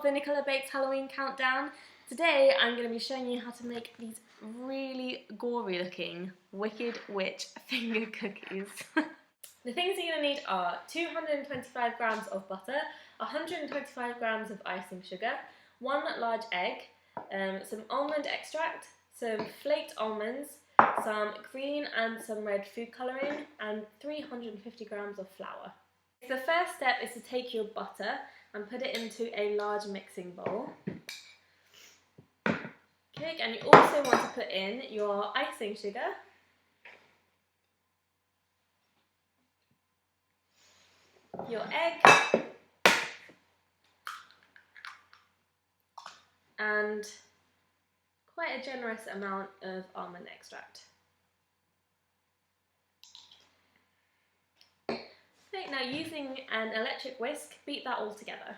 the Nicola Bakes Halloween Countdown. Today I'm going to be showing you how to make these really gory looking Wicked Witch finger cookies. The things you're going to need are 225 grams of butter, 125 grams of icing sugar, 1 large egg, some almond extract, some flaked almonds, some green and some red food colouring, and 350 grams of flour. The first step is to take your butter and put it into a large mixing bowl. Okay, and you also want to put in your icing sugar, your egg, and quite a generous amount of almond extract. Okay, now using an electric whisk, beat that all together.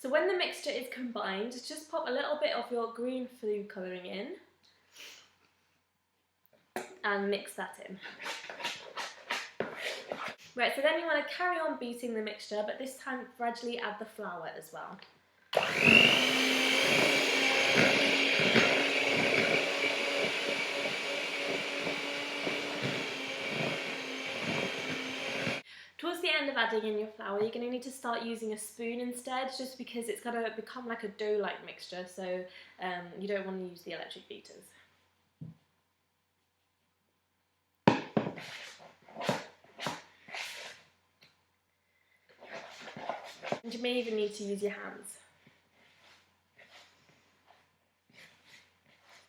So when the mixture is combined, just pop a little bit of your green food colouring in and mix that in. Right, so then you want to carry on beating the mixture, but this time gradually add the flour as well. Towards the end of adding in your flour, you're going to need to start using a spoon instead, just because it's going to become like a dough-like mixture, so you don't want to use the electric beaters. And you may even need to use your hands.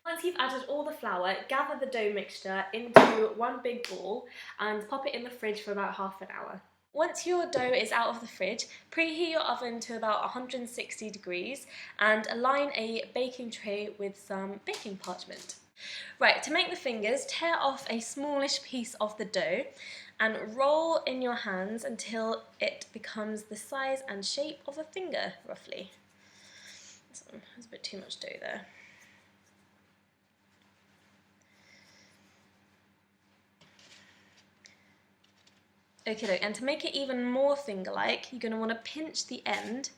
Once you've added all the flour, gather the dough mixture into one big ball and pop it in the fridge for about half an hour. Once your dough is out of the fridge, preheat your oven to about 160 degrees and align a baking tray with some baking parchment. Right, to make the fingers, tear off a smallish piece of the dough and roll in your hands until it becomes the size and shape of a finger, roughly. So, there's a bit too much dough there. Okay, and to make it even more finger-like, you're going to want to pinch the end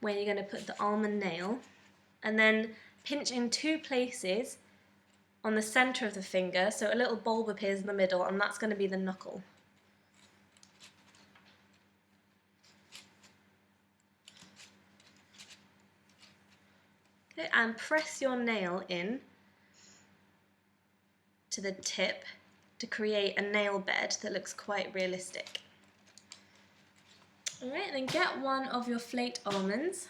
where you're going to put the almond nail, and then pinch in two places on the centre of the finger, so a little bulb appears in the middle, and that's going to be the knuckle. Okay, and press your nail in to the tip to create a nail bed that looks quite realistic. Alright, then get one of your flaked almonds,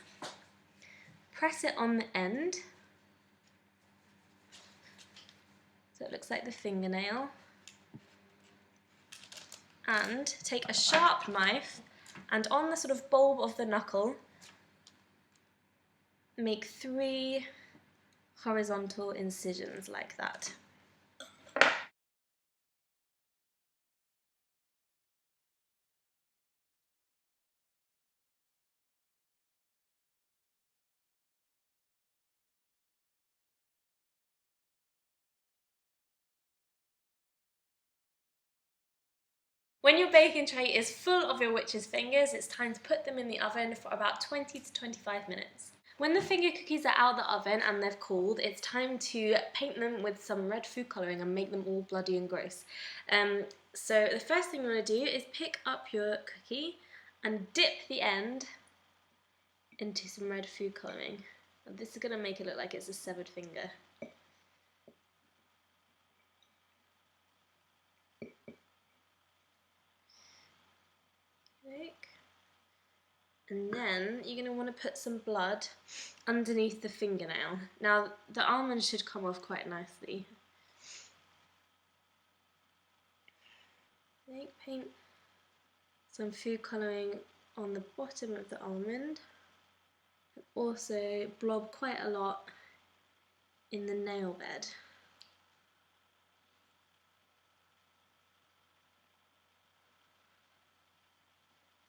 press it on the end, so it looks like the fingernail, and take a sharp knife and on the sort of bulb of the knuckle, make 3 horizontal incisions like that. When your baking tray is full of your witch's fingers, it's time to put them in the oven for about 20 to 25 minutes. When the finger cookies are out of the oven and they've cooled, it's time to paint them with some red food colouring and make them all bloody and gross. So the first thing you want to do is pick up your cookie and dip the end into some red food colouring. And this is going to make it look like it's a severed finger. And then you're going to want to put some blood underneath the fingernail. Now the almond should come off quite nicely. Okay, paint some food colouring on the bottom of the almond. Also blob quite a lot in the nail bed.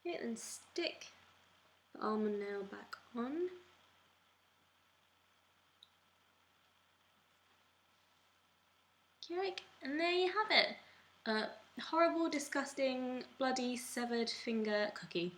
Okay, and stick the almond nail back on. Okay, and there you have it. a horrible, disgusting, bloody, severed finger cookie.